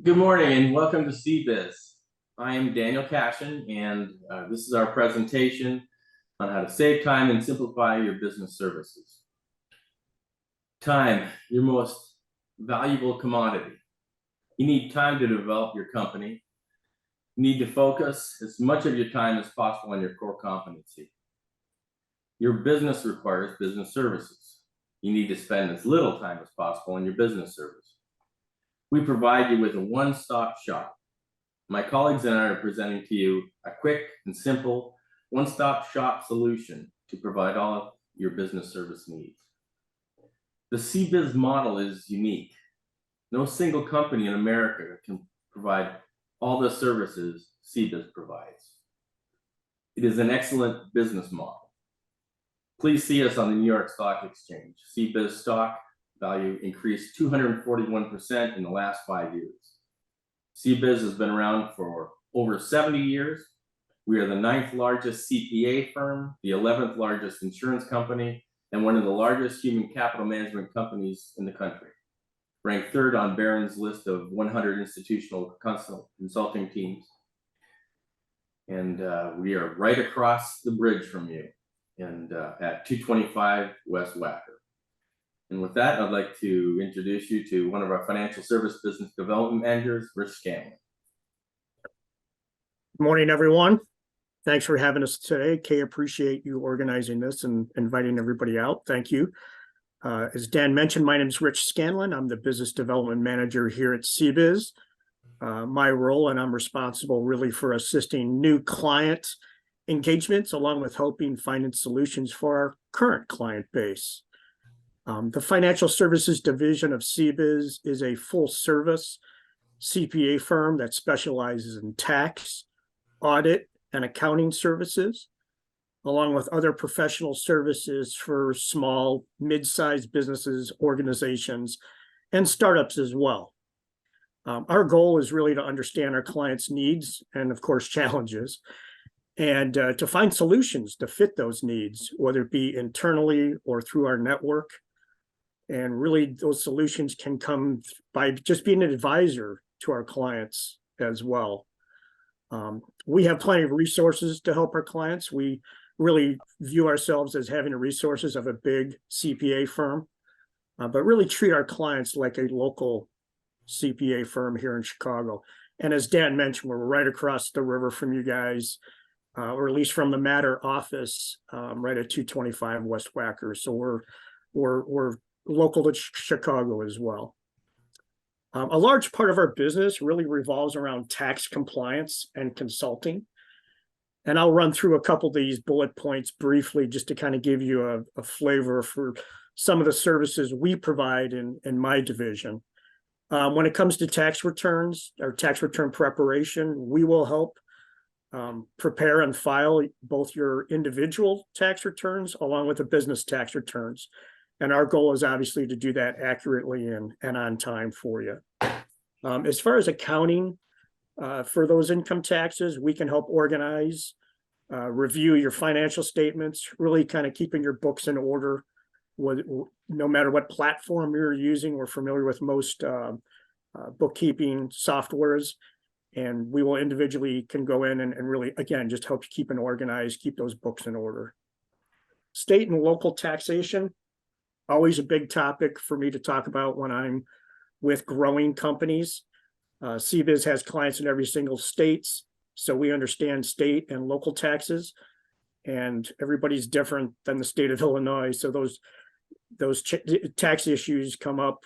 Good morning and welcome to CBIZ. I am Daniel Cashin, and this is our presentation on how to save time and simplify your business services. Time, your most valuable commodity. You need time to develop your company. You need to focus as much of your time as possible on your core competency. Your business requires business services. You need to spend as little time as possible on your business service. We provide you with a one-stop shop. My colleagues and I are presenting to you a quick and simple one-stop shop solution to provide all of your business service needs. The CBIZ model is unique. No single company in America can provide all the services CBIZ provides. It is an excellent business model. Please see us on the New York Stock Exchange. CBIZ stock value increased 241% in the last 5 years. CBIZ has been around for over 70 years. We are the 9th largest CPA firm, the 11th largest insurance company, and one of the largest human capital management companies in the country. Ranked 3rd on Barron's list of 100 institutional consulting teams. And we are right across the bridge from you and at 225 West Wacker. And with that, I'd like to introduce you to one of our financial service business development managers, Rich Scanlon. Good morning, everyone. Thanks for having us today. Kay, appreciate you organizing this and inviting everybody out. Thank you. As Dan mentioned, my name is Rich Scanlon. I'm the business development manager here at CBIZ. My role, and I'm responsible really for assisting new client engagements, along with helping find solutions for our current client base. The financial services division of CBIZ is a full-service CPA firm that specializes in tax, audit, and accounting services, along with other professional services for small, mid-sized businesses, organizations, and startups as well. Our goal is really to understand our clients' needs and, of course, challenges, and to find solutions to fit those needs, whether it be internally or through our network. And really, those solutions can come by just being an advisor to our clients as well. We have plenty of resources to help our clients. We really view ourselves as having the resources of a big CPA firm, but really treat our clients like a local CPA firm here in Chicago. And as Dan mentioned, we're right across the river from you guys, or at least from the Matter office, right at 225 West Wacker. So we're local to Chicago as well. A large part of our business really revolves around tax compliance and consulting. And I'll run through a couple of these bullet points briefly just to kind of give you a flavor for some of the services we provide in my division. When it comes to tax returns or tax return preparation, we will help prepare and file both your individual tax returns along with the business tax returns. And our goal is obviously to do that accurately and on time for you. As far as accounting for those income taxes, we can help organize, review your financial statements, really kind of keeping your books in order. No matter what platform you're using, we're familiar with most bookkeeping softwares, and we will individually can go in and really, again, just help you keep it organized, keep those books in order. State and local taxation. Always a big topic for me to talk about when I'm with growing companies. CBIZ has clients in every single state, so we understand state and local taxes, and everybody's different than the state of Illinois. So those tax issues come up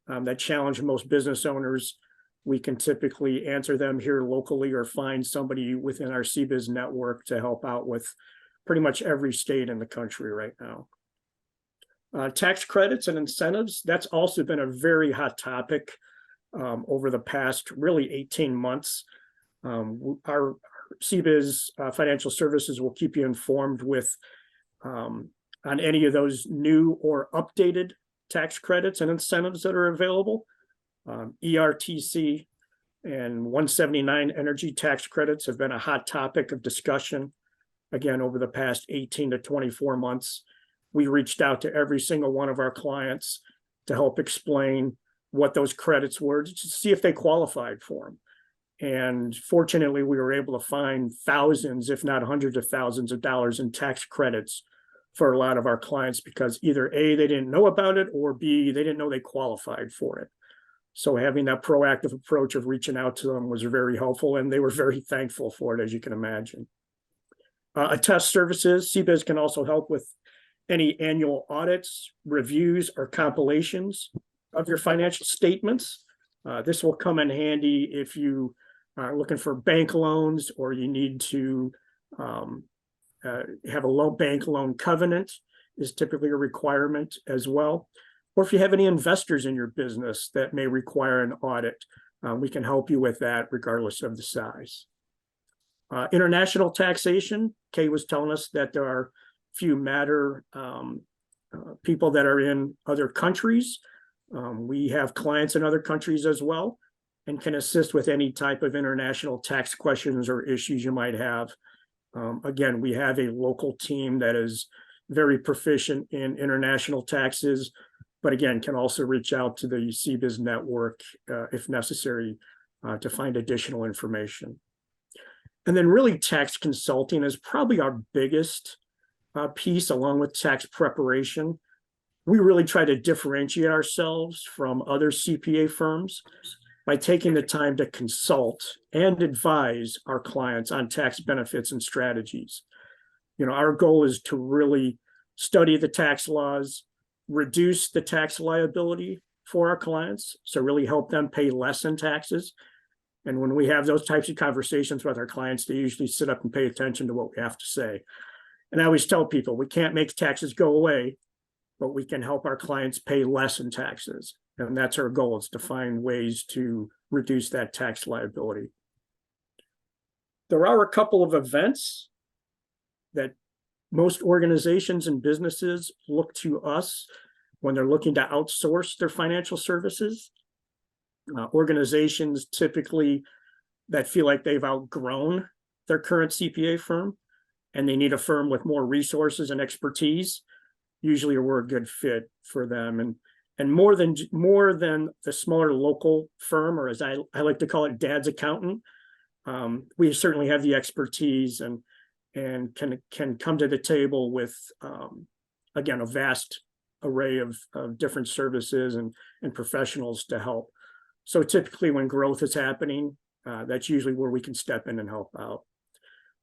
that challenge most business owners. We can typically answer them here locally or find somebody within our CBIZ network to help out with pretty much every state in the country right now. Tax credits and incentives, that's also been a very hot topic over the past really 18 months. Our CBIZ Financial Services will keep you informed with on any of those new or updated tax credits and incentives that are available. ERTC and 179 energy tax credits have been a hot topic of discussion, again, over the past 18 to 24 months. We reached out to every single one of our clients to help explain what those credits were to see if they qualified for them. And fortunately, we were able to find thousands, if not hundreds of thousands of dollars in tax credits for a lot of our clients because either A, they didn't know about it, or B, they didn't know they qualified for it. So having that proactive approach of reaching out to them was very helpful, and they were very thankful for it, as you can imagine. Attest services, CBIZ can also help with any annual audits, reviews, or compilations of your financial statements. This will come in handy if you are looking for bank loans or you need to have a bank loan covenant is typically a requirement as well. Or if you have any investors in your business that may require an audit, we can help you with that regardless of the size. International taxation, Kay was telling us that there are few matter people that are in other countries. We have clients in other countries as well and can assist with any type of international tax questions or issues you might have. Again, we have a local team that is very proficient in international taxes, but again, can also reach out to the CBIZ network if necessary to find additional information. And then really tax consulting is probably our biggest piece along with tax preparation. We really try to differentiate ourselves from other CPA firms by taking the time to consult and advise our clients on tax benefits and strategies. You know, our goal is to really study the tax laws, reduce the tax liability for our clients, so really help them pay less in taxes. And when we have those types of conversations with our clients, they usually sit up and pay attention to what we have to say. And I always tell people, we can't make taxes go away, but we can help our clients pay less in taxes. And that's our goal, is to find ways to reduce that tax liability. There are a couple of events that most organizations and businesses look to us when they're looking to outsource their financial services. Organizations typically that feel like they've outgrown their current CPA firm and they need a firm with more resources and expertise. Usually we're a good fit for them. And more than the smaller local firm, or as I like to call it, dad's accountant, we certainly have the expertise and can come to the table with, again, a vast array of different services and professionals to help. So typically when growth is happening, that's usually where we can step in and help out.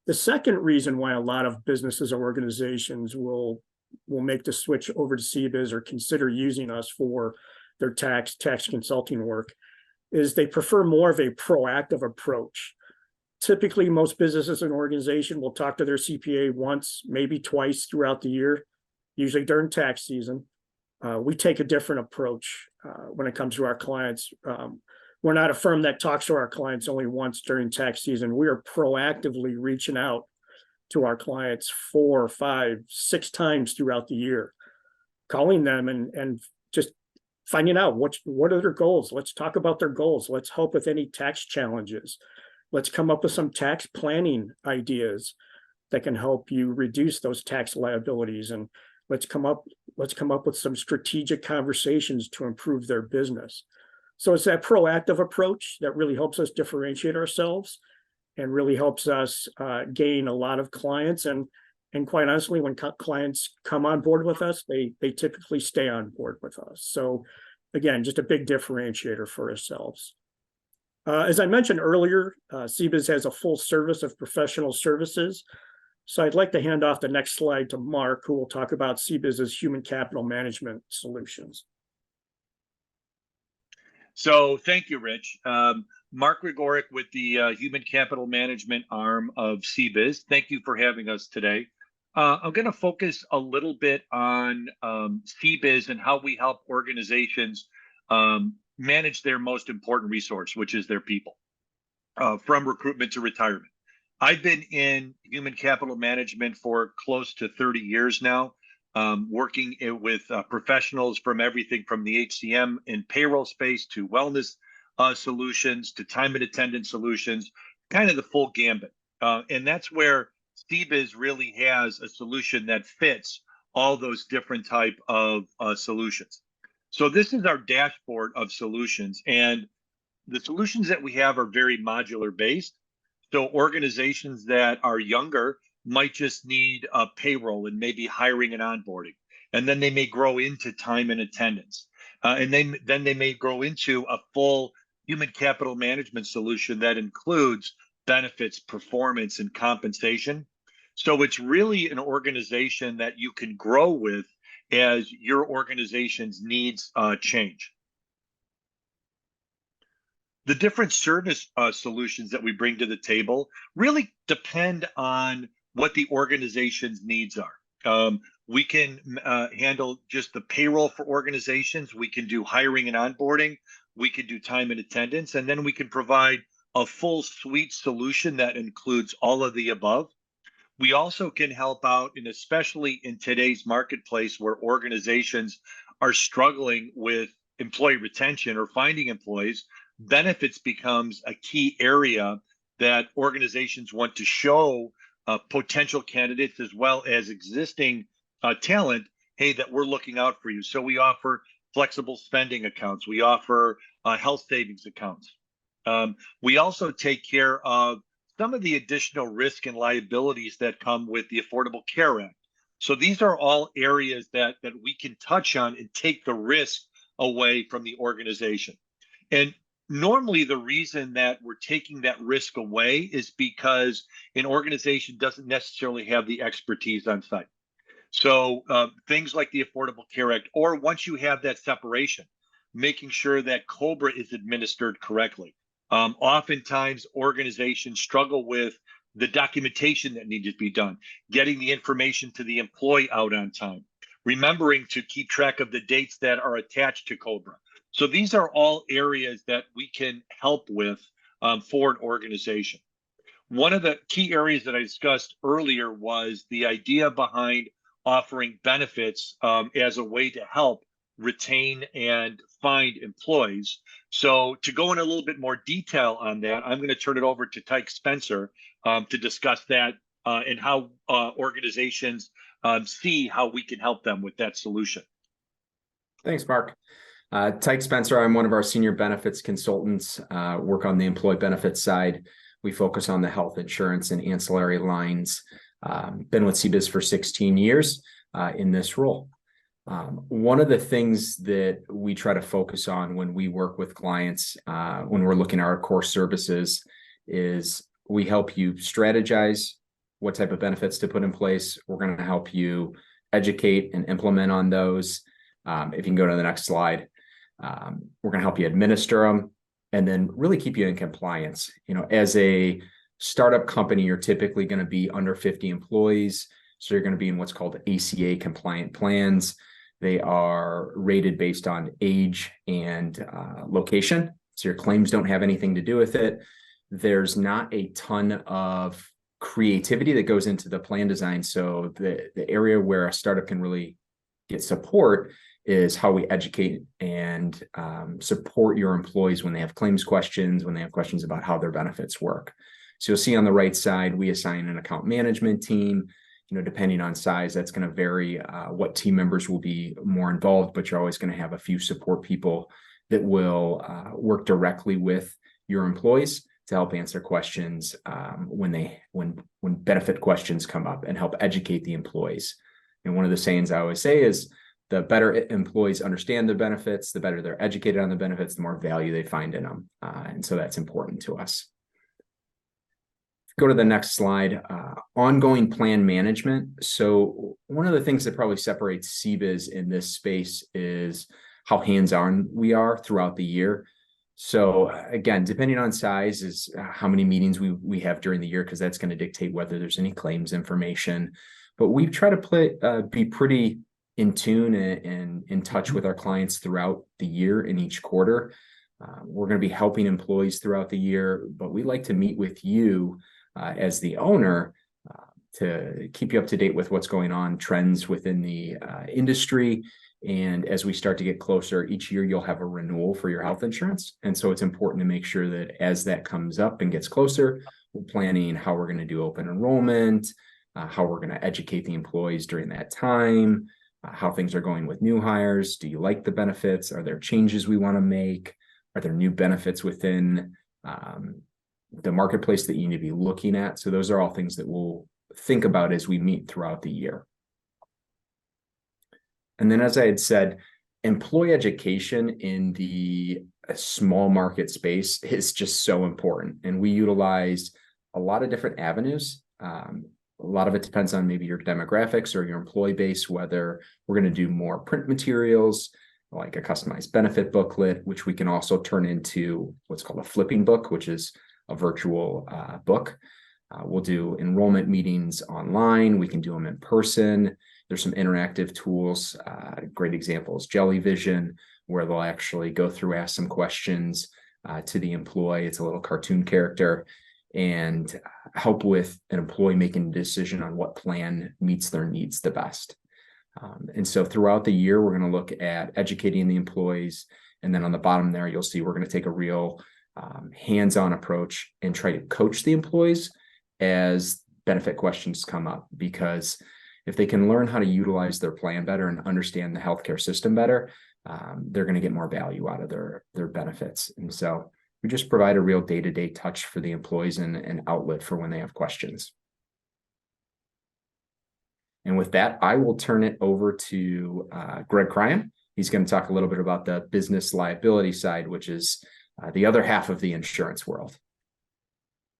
The second reason why a lot of businesses or organizations will make the switch over to CBIZ or consider using us for their tax consulting work is they prefer more of a proactive approach. Typically, most businesses and organizations will talk to their CPA once, maybe twice throughout the year, usually during tax season. We take a different approach when it comes to our clients. We're not a firm that talks to our clients only once during tax season. We are proactively reaching out to our clients 4, 5, 6 times throughout the year, calling them and just finding out what are their goals. Let's talk about their goals. Let's help with any tax challenges. Let's come up with some tax planning ideas that can help you reduce those tax liabilities, and let's come up with some strategic conversations to improve their business. So it's that proactive approach that really helps us differentiate ourselves and really helps us gain a lot of clients. And quite honestly, when clients come on board with us, they typically stay on board with us. So again, just a big differentiator for ourselves. As I mentioned earlier, CBIZ has a full service of professional services. So I'd like to hand off the next slide to Mark, who will talk about CBIZ's human capital management solutions. So thank you, Rich. Mark Grigoric with the Human Capital Management arm of CBIZ. Thank you for having us today. I'm going to focus a little bit on CBIZ and how we help organizations manage their most important resource, which is their people, from recruitment to retirement. I've been in human capital management for close to 30 years now, working with professionals from everything from the HCM and payroll space to wellness solutions to time and attendance solutions, kind of the full gambit. And that's where CBIZ really has a solution that fits all those different type of solutions. So this is our dashboard of solutions, and the solutions that we have are very modular based. So organizations that are younger might just need a payroll and maybe hiring and onboarding, and then they may grow into time and attendance, and then they may grow into a full human capital management solution that includes benefits, performance, and compensation. So it's really an organization that you can grow with as your organization's needs change. The different service solutions that we bring to the table really depend on what the organization's needs are. We can handle just the payroll for organizations. We can do hiring and onboarding. We can do time and attendance, and then we can provide a full suite solution that includes all of the above. We also can help out, and especially in today's marketplace where organizations are struggling with employee retention or finding employees, benefits becomes a key area that organizations want to show potential candidates as well as existing talent, hey, that we're looking out for you. So we offer flexible spending accounts. We offer health savings accounts. We also take care of some of the additional risk and liabilities that come with the Affordable Care Act. So these are all areas that we can touch on and take the risk away from the organization. And normally the reason that we're taking that risk away is because an organization doesn't necessarily have the expertise on site. So things like the Affordable Care Act, or once you have that separation, making sure that COBRA is administered correctly. Oftentimes organizations struggle with the documentation that needs to be done, getting the information to the employee out on time, remembering to keep track of the dates that are attached to COBRA. So these are all areas that we can help with for an organization. One of the key areas that I discussed earlier was the idea behind offering benefits as a way to help retain and find employees. So to go in a little bit more detail on that, I'm going to turn it over to Tyke Spencer to discuss that and how organizations see how we can help them with that solution. Thanks, Mark. Tyke Spencer, I'm one of our senior benefits consultants, work on the employee benefits side. We focus on the health insurance and ancillary lines. Been with CBIZ for 16 years in this role. One of the things that we try to focus on when we work with clients, when we're looking at our core services, is we help you strategize what type of benefits to put in place. We're going to help you educate and implement on those. If you can go to the next slide, we're going to help you administer them and then really keep you in compliance. You know, as a startup company, you're typically going to be under 50 employees. So you're going to be in what's called ACA compliant plans. They are rated based on age and location. So your claims don't have anything to do with it. There's not a ton of creativity that goes into the plan design. So the area where a startup can really get support is how we educate and support your employees when they have claims questions, when they have questions about how their benefits work. So you'll see on the right side, we assign an account management team. You know, depending on size, that's going to vary what team members will be more involved, but you're always going to have a few support people that will work directly with your employees to help answer questions when benefit questions come up and help educate the employees. And one of the sayings I always say is the better employees understand the benefits, the better they're educated on the benefits, the more value they find in them. And so that's important to us. Go to the next slide, ongoing plan management. So one of the things that probably separates CBIZ in this space is how hands-on we are throughout the year. So again, depending on size is how many meetings we have during the year, because that's going to dictate whether there's any claims information. But we try to be pretty in tune and in touch with our clients throughout the year in each quarter. We're going to be helping employees throughout the year, but we like to meet with you as the owner to keep you up to date with what's going on, trends within the industry. And as we start to get closer, each year you'll have a renewal for your health insurance. And so it's important to make sure that as that comes up and gets closer, we're planning how we're going to do open enrollment, how we're going to educate the employees during that time, how things are going with new hires. Do you like the benefits? Are there changes we want to make? Are there new benefits within the marketplace that you need to be looking at? So those are all things that we'll think about as we meet throughout the year. And then, as I had said, employee education in the small market space is just so important. And we utilize a lot of different avenues. A lot of it depends on maybe your demographics or your employee base, whether we're going to do more print materials, like a customized benefit booklet, which we can also turn into what's called a flipping book, which is a virtual book. We'll do enrollment meetings online. We can do them in person. There's some interactive tools. Great example is Jellyvision, where they'll actually go through, ask some questions to the employee. It's a little cartoon character, and help with an employee making a decision on what plan meets their needs the best. And so throughout the year, we're going to look at educating the employees. And then on the bottom there, you'll see we're going to take a real hands-on approach and try to coach the employees as benefit questions come up, because if they can learn how to utilize their plan better and understand the healthcare system better, they're going to get more value out of their benefits. And so we just provide a real day-to-day touch for the employees and an outlet for when they have questions. And with that, I will turn it over to Greg Cryan. He's going to talk a little bit about the business liability side, which is the other half of the insurance world.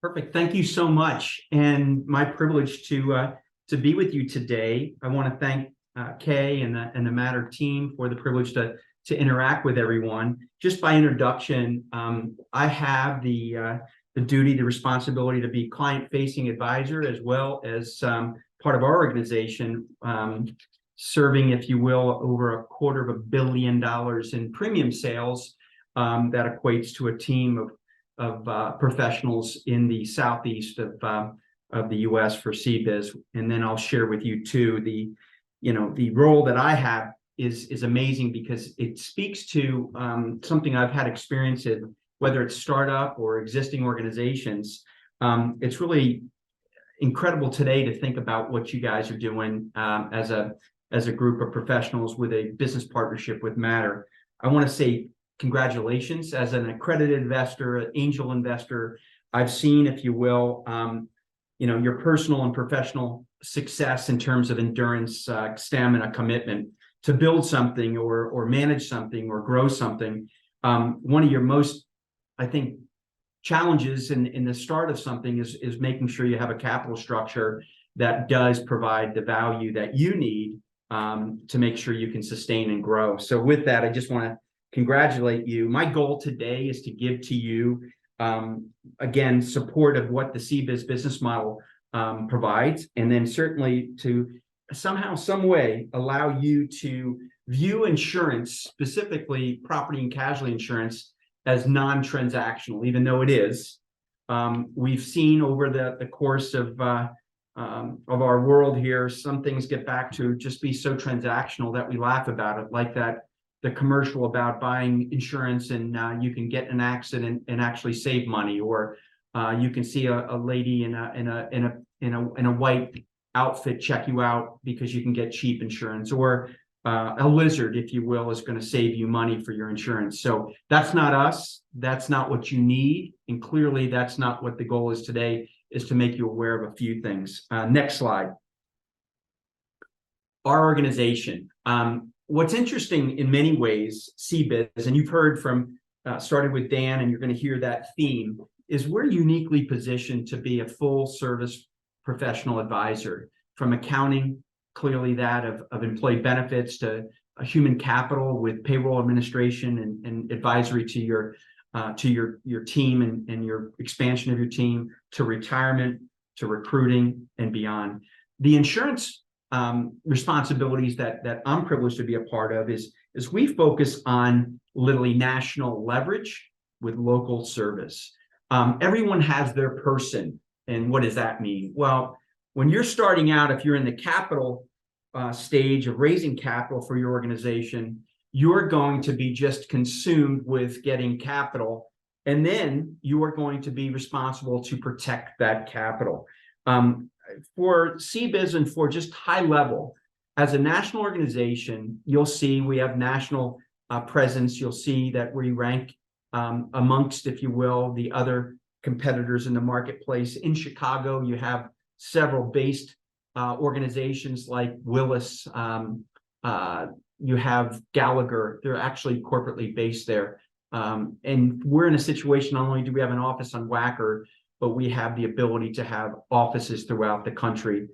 Perfect. Thank you so much. And my privilege to be with you today. I want to thank Kay and the Matter team for the privilege to interact with everyone. Just by introduction, I have the duty, the responsibility to be client-facing advisor, as well as part of our organization, serving, if you will, over $250 million in premium sales. That equates to a team of professionals in the southeast of the U.S. for CBIZ. And then I'll share with you too the role that I have is amazing, because it speaks to something I've had experience in, whether it's startup or existing organizations. It's really incredible today to think about what you guys are doing as a group of professionals with a business partnership with Matter. I want to say congratulations. As an accredited investor, an angel investor, I've seen, if you will, your personal and professional success in terms of endurance, stamina, commitment to build something or manage something or grow something. One of your most, I think, challenges in the start of something is making sure you have a capital structure that does provide the value that you need to make sure you can sustain and grow. So with that, I just want to congratulate you. My goal today is to give to you, again, support of what the CBIZ business model provides, and then certainly to somehow, some way, allow you to view insurance, specifically property and casualty insurance, as non-transactional, even though it is. We've seen over the course of our world here, some things get back to just be so transactional that we laugh about it, like the commercial about buying insurance and you can get in an accident and actually save money, or you can see a lady in a white outfit check you out because you can get cheap insurance, or a lizard, if you will, is going to save you money for your insurance. So that's not us. That's not what you need. And clearly that's not what the goal is today, is to make you aware of a few things. Next slide. Our organization. What's interesting in many ways, CBIZ, and you've heard from, started with Dan, and you're going to hear that theme, is we're uniquely positioned to be a full service professional advisor, from accounting, clearly that of employee benefits, to a human capital with payroll administration and advisory to your team and your expansion of your team, to retirement, to recruiting and beyond. The insurance responsibilities that I'm privileged to be a part of is we focus on literally national leverage with local service. Everyone has their person. And what does that mean? Well, when you're starting out, if you're in the capital stage of raising capital for your organization, you're going to be just consumed with getting capital, and then you are going to be responsible to protect that capital. For CBIZ and for just high level, As a national organization, you'll see we have national presence. You'll see that we rank amongst, if you will, the other competitors in the marketplace. In Chicago, you have several based organizations like Willis. You have Gallagher. They're actually corporately based there. And we're in a situation, not only do we have an office on Wacker, but we have the ability to have offices throughout the country.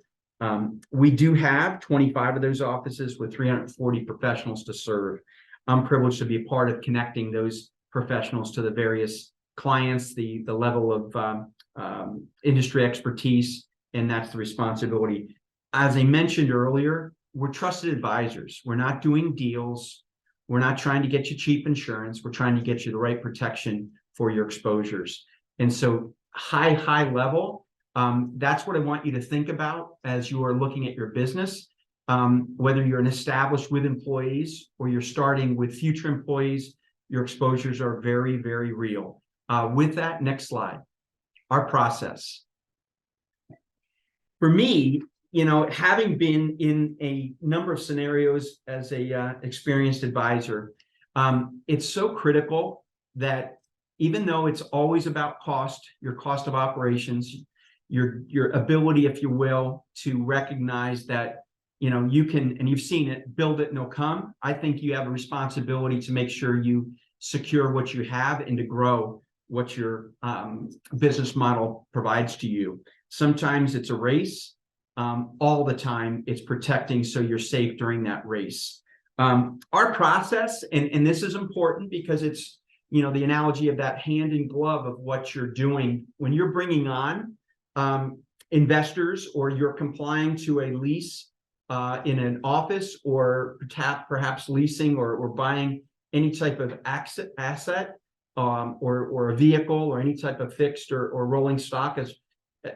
We do have 25 of those offices with 340 professionals to serve. I'm privileged to be a part of connecting those professionals to the various clients, the level of industry expertise, and that's the responsibility. As I mentioned earlier, we're trusted advisors. We're not doing deals. We're not trying to get you cheap insurance. We're trying to get you the right protection for your exposures. And so high level, that's what I want you to think about as you are looking at your business. Whether you're an established with employees or you're starting with future employees, your exposures are very, very real. With that, next slide, our process. For me, having been in a number of scenarios as a experienced advisor, it's so critical that even though it's always about cost, your cost of operations, your ability, if you will, to recognize that you can, and you've seen it, build it and they'll come. I think you have a responsibility to make sure you secure what you have and to grow what your business model provides to you. Sometimes it's a race. All the time it's protecting so you're safe during that race. Our process, and this is important because it's, the analogy of that hand in glove of what you're doing when you're bringing on investors or you're complying to a lease in an office or perhaps leasing or buying any type of asset or a vehicle or any type of fixed or rolling stock.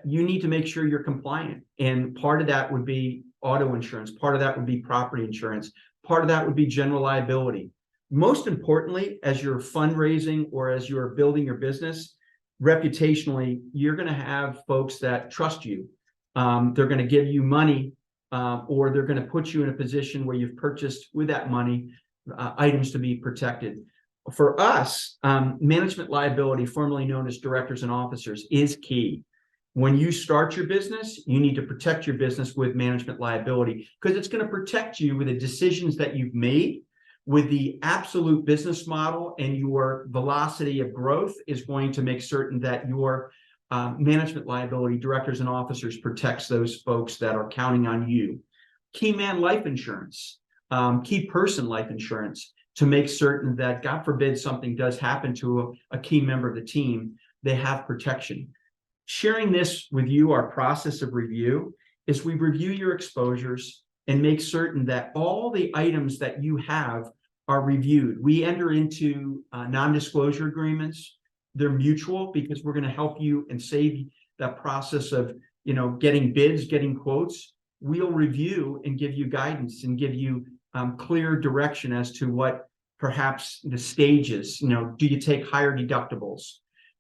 You need to make sure you're compliant. And part of that would be auto insurance. Part of that would be property insurance. Part of that would be general liability. Most importantly, as you're fundraising or as you're building your business, reputationally, you're going to have folks that trust you. They're going to give you money or they're going to put you in a position where you've purchased with that money items to be protected. For us, management liability, formerly known as directors and officers, is key. When you start your business, you need to protect your business with management liability because it's going to protect you with the decisions that you've made, with the absolute business model, and your velocity of growth is going to make certain that your management liability, directors and officers, protects those folks that are counting on you. Key man life insurance, key person life insurance, to make certain that, God forbid, something does happen to a key member of the team, they have protection. Sharing this with you, our process of review, is we review your exposures and make certain that all the items that you have are reviewed. We enter into non-disclosure agreements. They're mutual because we're going to help you and save that process of getting bids, getting quotes. We'll review and give you guidance and give you clear direction as to what perhaps the stages. Do you take higher deductibles?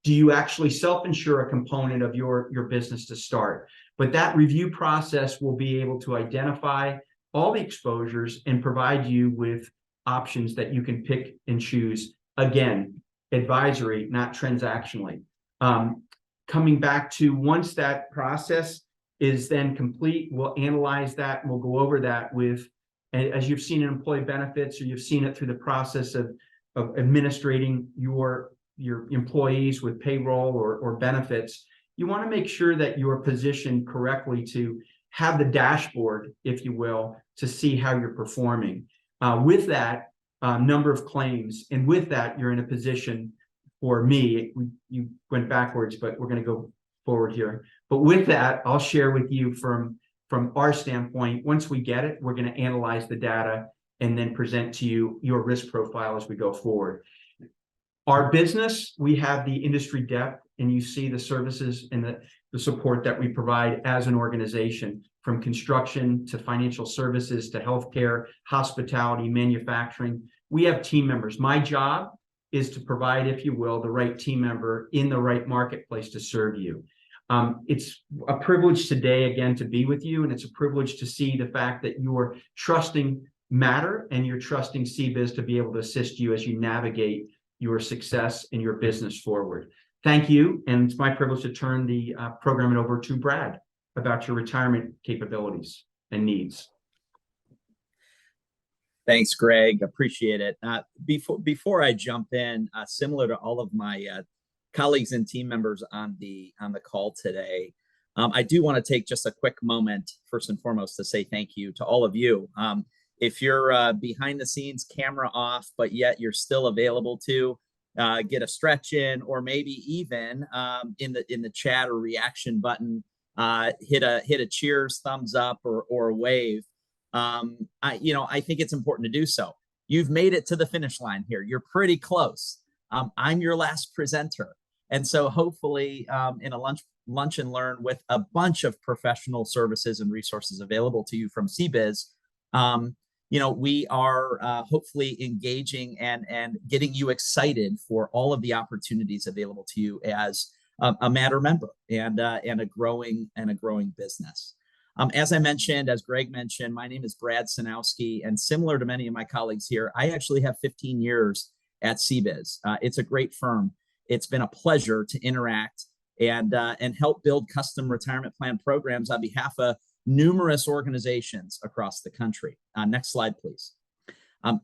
Do you actually self-insure a component of your business to start? But that review process will be able to identify all the exposures and provide you with options that you can pick and choose. Again, advisory, not transactionally. Coming back to once that process is then complete, we'll analyze that and we'll go over that with, as you've seen in employee benefits, or you've seen it through the process of administrating your employees with payroll or benefits. You want to make sure that you're positioned correctly to have the dashboard, if you will, to see how you're performing. With that, number of claims, and with that, you're in a position, for me, you went backwards, but we're going to go forward here. But with that, I'll share with you from our standpoint, once we get it, we're going to analyze the data and then present to you your risk profile as we go forward. Our business, we have the industry depth, and you see the services and the support that we provide as an organization, from construction to financial services to healthcare, hospitality, manufacturing. We have team members. My job is to provide, if you will, the right team member in the right marketplace to serve you. It's a privilege today, again, to be with you, and it's a privilege to see the fact that you're trusting Matter and you're trusting CBIZ to be able to assist you as you navigate your success and your business forward. Thank you, and it's my privilege to turn the program over to Brad about your retirement capabilities and needs. Thanks, Greg. Appreciate it. Before I jump in, similar to all of my colleagues and team members on the call today, I do want to take just a quick moment, first and foremost, to say thank you to all of you. If you're behind the scenes, camera off, but yet you're still available to get a stretch in, or maybe even in the chat or reaction button, hit a cheers, thumbs up, or a wave. I think it's important to do so. You've made it to the finish line here. You're pretty close. I'm your last presenter. And so hopefully in a lunch and learn with a bunch of professional services and resources available to you from CBIZ, we are hopefully engaging and getting you excited for all of the opportunities available to you as a Matter member and a growing business. As I mentioned, as Greg mentioned, my name is Brad Sanowski, and similar to many of my colleagues here, I actually have 15 years at CBIZ. It's a great firm. It's been a pleasure to interact and help build custom retirement plan programs on behalf of numerous organizations across the country. Next slide, please.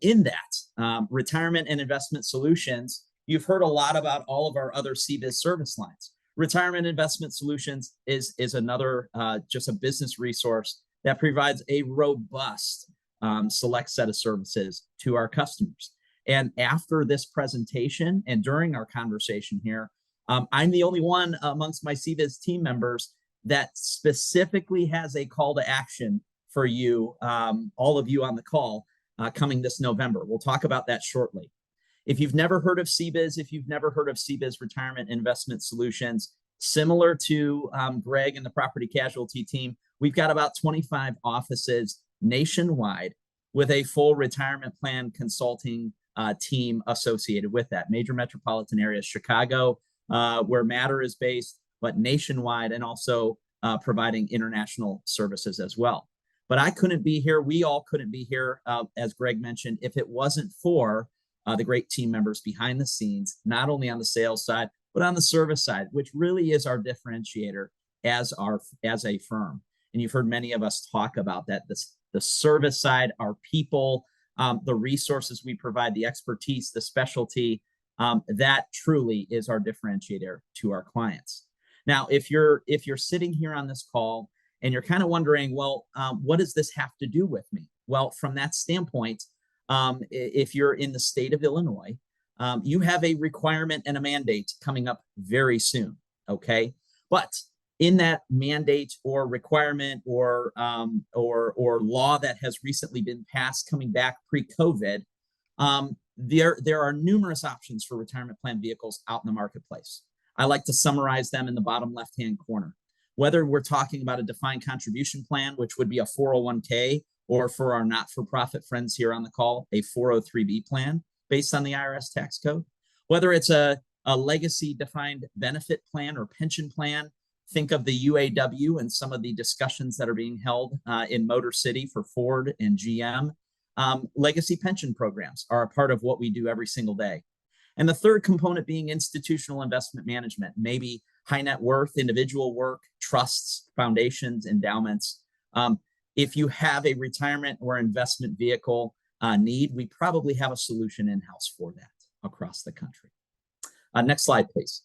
In that, retirement and investment solutions, you've heard a lot about all of our other CBIZ service lines. Retirement investment solutions is another just a business resource that provides a robust select set of services to our customers. And after this presentation and during our conversation here, I'm the only one amongst my CBIZ team members that specifically has a call to action for you, all of you on the call, coming this November. We'll talk about that shortly. If you've never heard of CBIZ, if you've never heard of CBIZ Retirement Investment Solutions, similar to Greg and the property casualty team, we've got about 25 offices nationwide with a full retirement plan consulting team associated with that. Major metropolitan areas, Chicago, where Matter is based, but nationwide, and also providing international services as well. But I couldn't be here. We all couldn't be here, as Greg mentioned, if it wasn't for the great team members behind the scenes, not only on the sales side, but on the service side, which really is our differentiator as a firm. And you've heard many of us talk about that, the service side, our people, the resources we provide, the expertise, the specialty, that truly is our differentiator to our clients. Now, if you're sitting here on this call and you're kind of wondering, well, what does this have to do with me? Well, from that standpoint, if you're in the state of Illinois, you have a requirement and a mandate coming up very soon, okay? But in that mandate or requirement or law that has recently been passed coming back pre-COVID, there are numerous options for retirement plan vehicles out in the marketplace. I like to summarize them in the bottom left-hand corner. Whether we're talking about a defined contribution plan, which would be a 401k, or for our not-for-profit friends here on the call, a 403b plan based on the IRS tax code. Whether it's a legacy defined benefit plan or pension plan, think of the UAW and some of the discussions that are being held in Motor City for Ford and GM. Legacy pension programs are a part of what we do every single day. And the third component being institutional investment management, maybe high net worth, individual work, trusts, foundations, endowments. If you have a retirement or investment vehicle need, we probably have a solution in-house for that across the country. Next slide, please.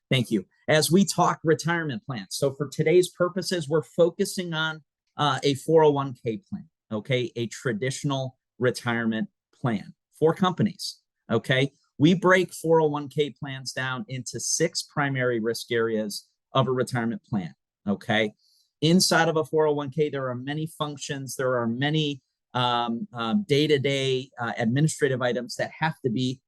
Thank you. As we talk retirement plans, so for today's purposes, we're focusing on a 401k plan, okay? A traditional retirement plan for companies, okay? We break 401k plans down into 6 primary risk areas of a retirement plan, okay? Inside of a 401k, there are many functions, there are many day-to-day administrative items that have to be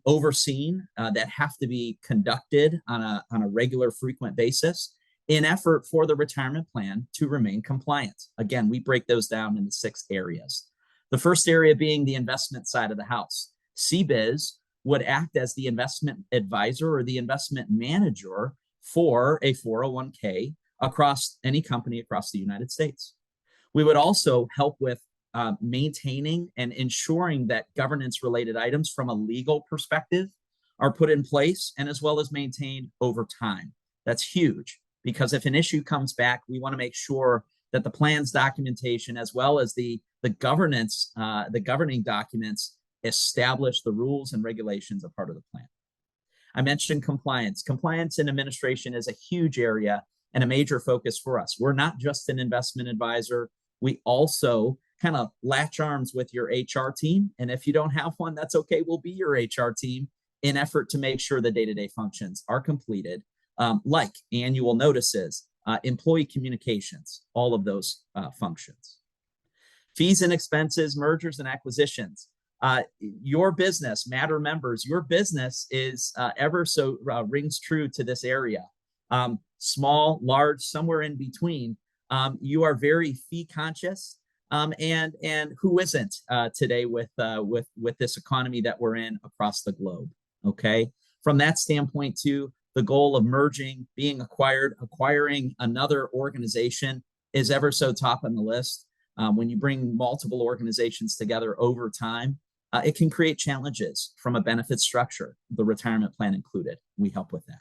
overseen, that have to be conducted on a regular, frequent basis in effort for the retirement plan to remain compliant. Again, we break those down into 6 areas. The first area being the investment side of the house. CBIZ would act as the investment advisor or the investment manager for a 401k across any company across the United States. We would also help with maintaining and ensuring that governance related items from a legal perspective are put in place and as well as maintained over time. That's huge, because if an issue comes back, we want to make sure that the plan's documentation as well as the governance, the governing documents establish the rules and regulations a part of the plan. I mentioned compliance. Compliance and administration is a huge area and a major focus for us. We're not just an investment advisor. We also kind of latch arms with your HR team. And if you don't have one, that's okay. We'll be your HR team in effort to make sure the day-to-day functions are completed, like annual notices, employee communications, all of those functions. Fees and expenses, mergers and acquisitions. Your business, Matter members, your business is ever so rings true to this area. Small, large, somewhere in between. You are very fee conscious, and who isn't today with this economy that we're in across the globe? Okay, from that standpoint, too, the goal of merging, being acquiring another organization is ever so top on the list. When you bring multiple organizations together over time, it can create challenges from a benefit structure, the retirement plan included. We help with that.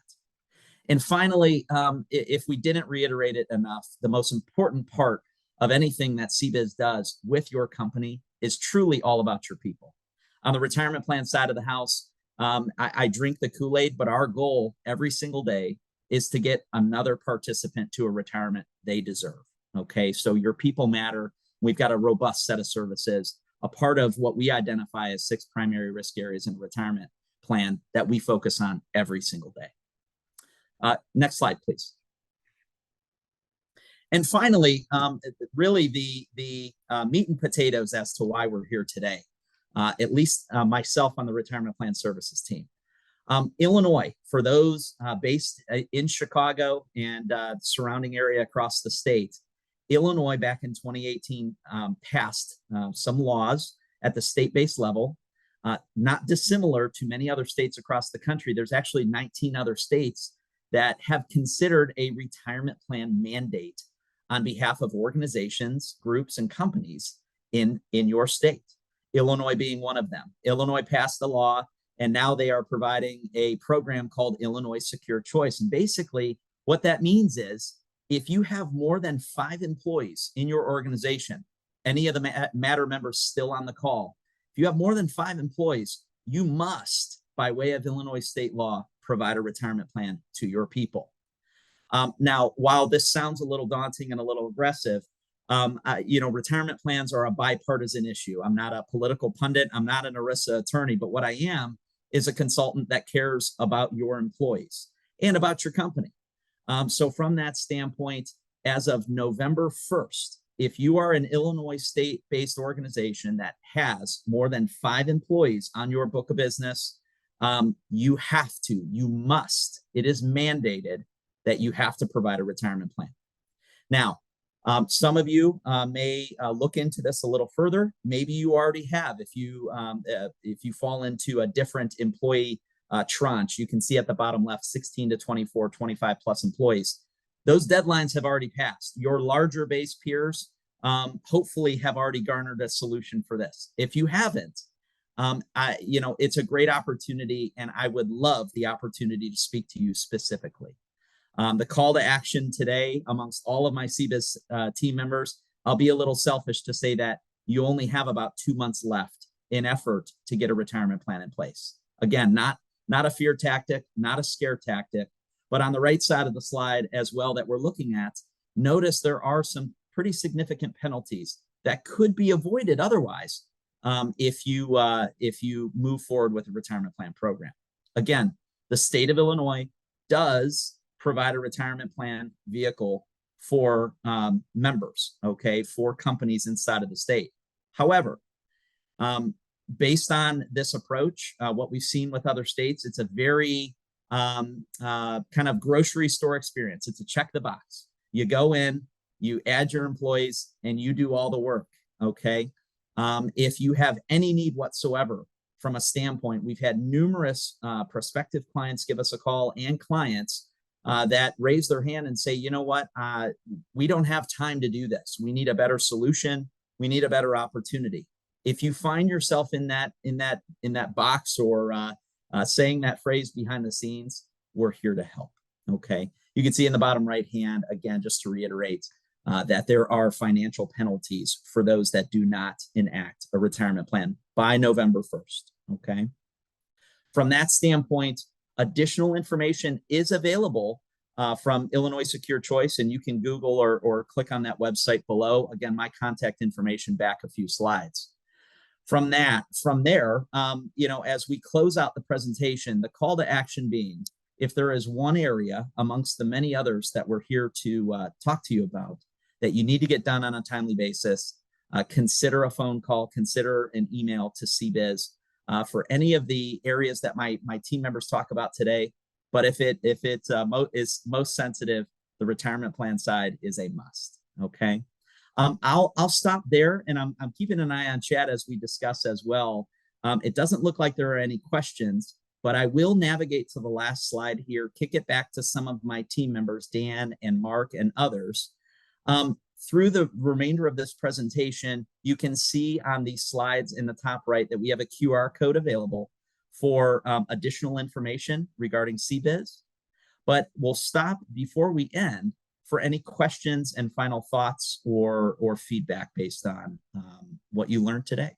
And finally, if we didn't reiterate it enough, the most important part of anything that CBIZ does with your company is truly all about your people. On the retirement plan side of the house, I drink the Kool-Aid, but our goal every single day is to get another participant to a retirement they deserve. Okay, so your people matter. We've got a robust set of services, a part of what we identify as 6 primary risk areas in a retirement plan that we focus on every single day. Next slide, please. And finally, really the meat and potatoes as to why we're here today, at least myself on the retirement plan services team. Illinois, for those based in Chicago and surrounding area across the state, Illinois back in 2018 passed some laws at the state-based level, not dissimilar to many other states across the country. There's actually 19 other states that have considered a retirement plan mandate on behalf of organizations, groups, and companies in your state. Illinois being one of them. Illinois passed the law, and now they are providing a program called Illinois Secure Choice. And basically, what that means is if you have more than 5 employees in your organization, any of the Matter members still on the call, if you have more than 5 employees, you must, by way of Illinois state law, provide a retirement plan to your people. Now, while this sounds a little daunting and a little aggressive, retirement plans are a bipartisan issue. I'm not a political pundit. I'm not an ERISA attorney, but what I am is a consultant that cares about your employees and about your company. So from that standpoint, as of November 1st, if you are an Illinois state-based organization that has more than 5 employees on your book of business, you must, it is mandated that you have to provide a retirement plan. Now, some of you may look into this a little further. Maybe you already have. If you fall into a different employee tranche, you can see at the bottom left, 16 to 24, 25 plus employees. Those deadlines have already passed. Your larger base peers hopefully have already garnered a solution for this. If you haven't, it's a great opportunity, and I would love the opportunity to speak to you specifically. The call to action today amongst all of my CBIZ team members, I'll be a little selfish to say that you only have about 2 months left in effort to get a retirement plan in place. Again, not a fear tactic, not a scare tactic, but on the right side of the slide as well that we're looking at, notice there are some pretty significant penalties that could be avoided otherwise if you move forward with a retirement plan program. Again, the state of Illinois does provide a retirement plan vehicle for members, okay, for companies inside of the state. However, based on this approach, what we've seen with other states, it's a very kind of grocery store experience. It's a check the box. You go in, you add your employees, and you do all the work, okay? If you have any need whatsoever from a standpoint. We've had numerous prospective clients give us a call, and clients that raise their hand and say, you know what, we don't have time to do this. We need a better solution. We need a better opportunity. If you find yourself in that box, or saying that phrase behind the scenes, we're here to help. Okay. You can see in the bottom right hand, again, just to reiterate, that there are financial penalties for those that do not enact a retirement plan by November 1st. Okay. From that standpoint, additional information is available from Illinois Secure Choice, and you can Google or click on that website below. Again, my contact information back a few slides. From there, as we close out the presentation, the call to action being, if there is one area amongst the many others that we're here to talk to you about that you need to get done on a timely basis, consider a phone call, consider an email to CBIZ for any of the areas that my team members talk about today. But if it is most sensitive, the retirement plan side is a must. Okay. I'll stop there, and I'm keeping an eye on chat as we discuss as well. It doesn't look like there are any questions, but I will navigate to the last slide here, kick it back to some of my team members, Dan and Mark and others. Through the remainder of this presentation, you can see on these slides in the top right that we have a QR code available for additional information regarding CBIZ. But we'll stop before we end for any questions and final thoughts or feedback based on what you learned today.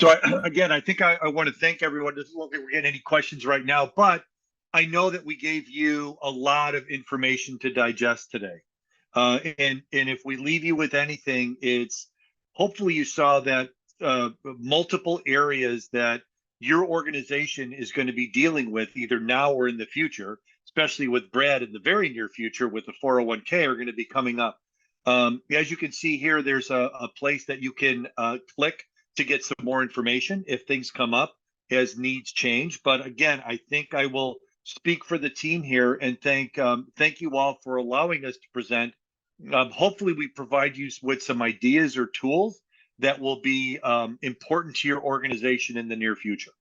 So I think I want to thank everyone. Doesn't look like we're getting any questions right now, but I know that we gave you a lot of information to digest today. And if we leave you with anything, it's hopefully you saw that multiple areas that your organization is going to be dealing with either now or in the future, especially with Brad in the very near future with the 401k, are going to be coming up. As you can see here, there's a place that you can click to get some more information if things come up as needs change. But again, I think I will speak for the team here and thank you all for allowing us to present. Hopefully we provide you with some ideas or tools that will be important to your organization in the near future.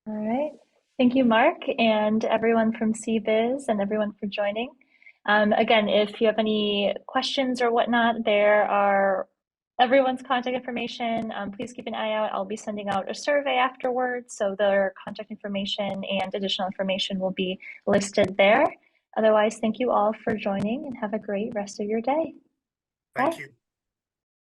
All right. Thank you, Mark, and everyone from CBIZ and everyone for joining. Again, if you have any questions or whatnot, there are everyone's contact information. Please keep an eye out. I'll be sending out a survey afterwards, so their contact information and additional information will be listed there. Otherwise, thank you all for joining and have a great rest of your day. Thank Bye. you.